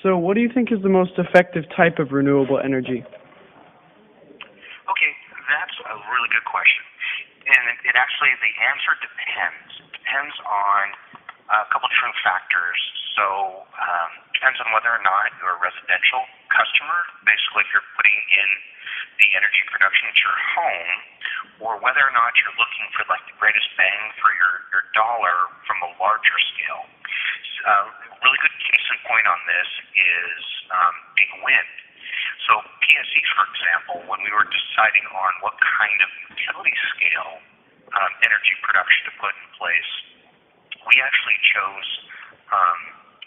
So what do you think is the most effective type of renewable energy? Okay, that's a really good question. And it actually, the answer depends. Depends on a couple different factors. So, depends on whether or not you're a residential customer, basically if you're putting in the energy production at your home, or whether or not you're looking for like the greatest bang for your dollar from a larger scale. Really good case in point on this is big wind. So PSE, for example, when we were deciding on what kind of utility scale energy production to put in place, we actually chose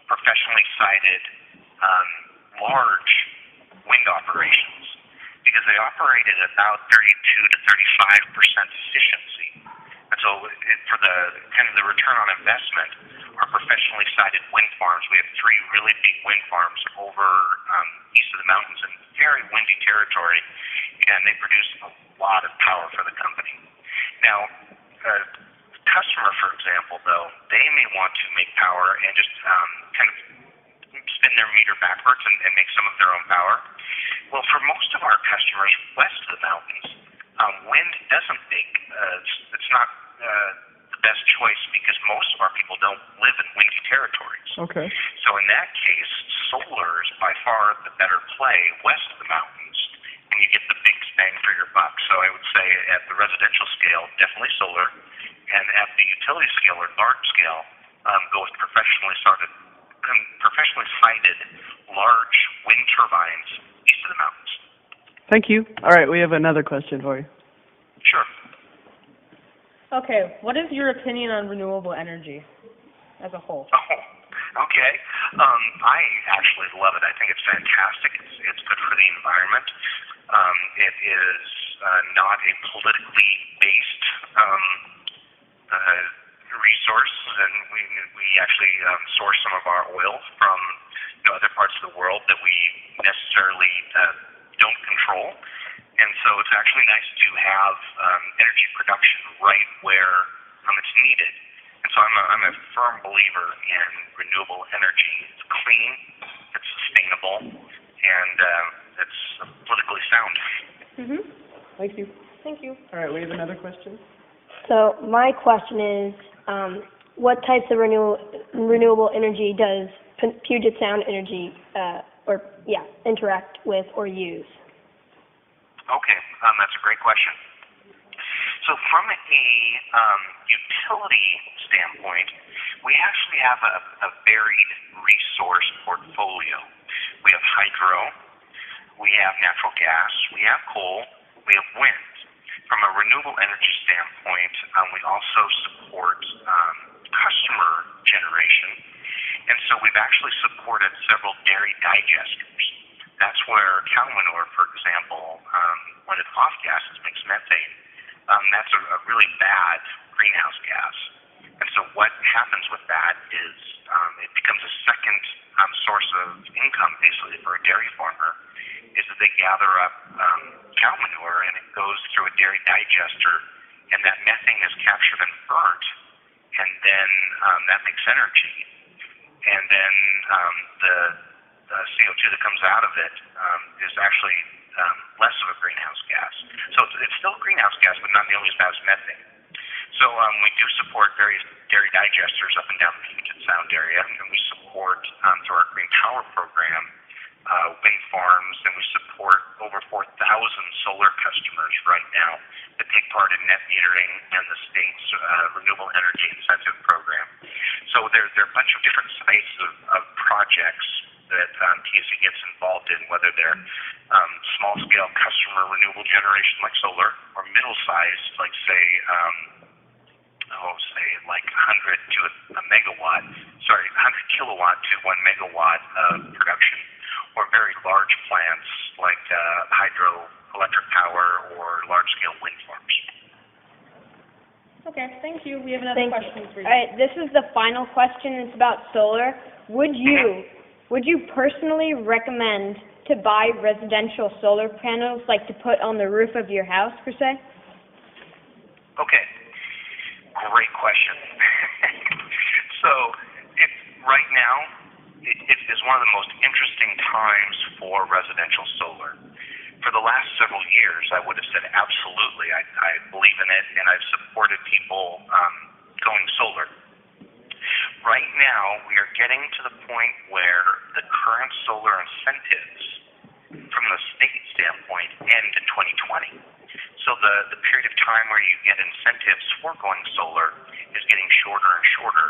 professionally sited large wind operations because they operate at about 32 to 35% efficiency. And so for the kind of the return on investment, our professionally sited wind farms, we have 3 really big wind farms over east of the mountains in very windy territory, and they produce a lot of power for the company. Now, customer, for example, though, they may want to make power and just kind of spin their meter backwards and make some of their own power. Well, for most of our customers west of the mountains, wind doesn't make, it's not the best choice because most of our people don't live in windy territories. Okay. So in that case, solar is by far the better play west of the mountains, and you get the biggest bang for your buck. So I would say at the residential scale, definitely solar. And at the utility scale or large scale, go with professionally sited large wind turbines east of the mountains. Thank you. All right, we have another question for you. Sure. Okay, what is your opinion on renewable energy as a whole? Oh, okay. I actually love it. I think it's fantastic. It's good for the environment. It is not a politically based resource, and we actually source some of our oil from other parts of the world that we necessarily don't control. And so it's actually nice to have energy production right where it's needed. And so I'm a firm believer in renewable energy. It's clean, it's sustainable, and it's politically sound. Thank you. Thank you. All right, we have another question. So my question is, what types of renewable energy does Puget Sound Energy interact with or use? Okay, that's a great question. So from a utility standpoint, we actually have a varied resource portfolio. We have hydro, we have natural gas, we have coal, we have wind. From a renewable energy standpoint, we also support customer generation, and so we've actually supported several dairy digesters. That's where cow manure, for example, when it off gases, makes methane. That's a really bad greenhouse gas. And so what happens with that is it becomes a second source of income, basically, for a dairy farmer, is that they gather up cow manure and it goes through a dairy digester, and that methane is captured and burnt, and then that makes energy. And then the CO2 that comes out of it is actually less of a greenhouse gas. So it's still a greenhouse gas, but not nearly as bad as methane. So we do support various dairy digesters up and down the Puget Sound area, and we support through our Green Power program wind farms, and we support over 4,000 solar customers right now that take part in net metering and the state's renewable energy incentive program. So there are a bunch of different sites of projects that PSE gets involved in, whether they're small-scale customer renewable generation like solar, or middle-sized, like say 100 to a megawatt, 100 kilowatt to 1 megawatt of production, or very large plants like hydroelectric power or large-scale wind farms. Okay, thank you. We have another question for you. All right, this is the final question. It's about solar. Would you personally recommend to buy residential solar panels, like to put on the roof of your house, per se? Okay, great question. So right now, it is one of the most interesting times for residential solar. For the last several years, I would have said absolutely, I believe in it, and I've supported people going solar. Right now, we are getting to the point where the current solar incentives, from the state standpoint, end in 2020. So the period of time where you get incentives for going solar is getting shorter and shorter.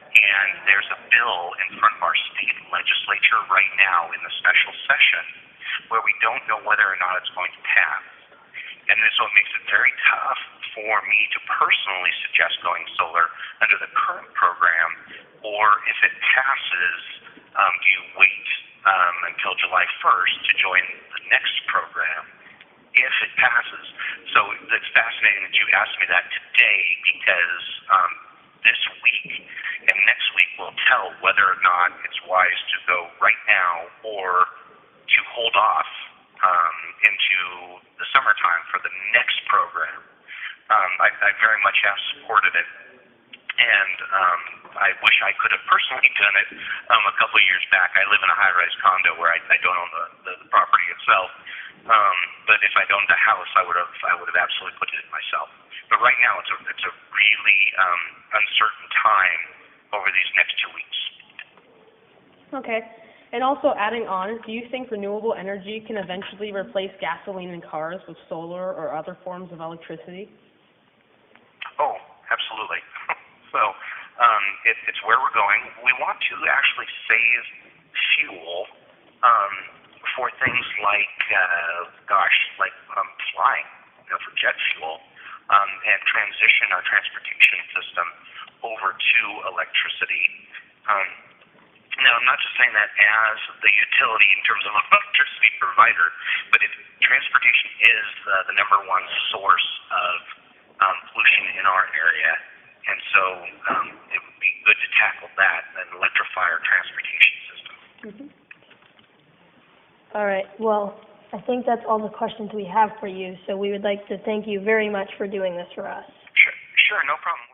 And there's a bill in front of our state legislature right now in the special session where we don't know whether or not it's going to pass. And so it makes it very tough for me to personally suggest going solar under the current program, or if it passes, do you wait until July 1st to join the next program if it passes? So it's fascinating that you asked me that today, because this week and next week will tell whether or not it's wise to go right now or to hold off into the summertime for the next program. I very much have supported it, and I wish I could have personally done it a couple of years back. I live in a high-rise condo where I don't own the property itself, but if I'd owned the house, I would have absolutely put it in myself. But right now, it's a really uncertain time over these next 2 weeks. Okay. And also adding on, do you think renewable energy can eventually replace gasoline in cars with solar or other forms of electricity? Oh, absolutely. So it's where we're going. We want to actually save fuel for things like, flying, for jet fuel, and transition our transportation system over to electricity. Now, I'm not just saying that as the utility in terms of electricity provider, but transportation is the number one source of pollution in our area, and so it would be good to tackle that and electrify our transportation system. Mm-hmm. All right. Well, I think that's all the questions we have for you, so we would like to thank you very much for doing this for us. Sure, no problem.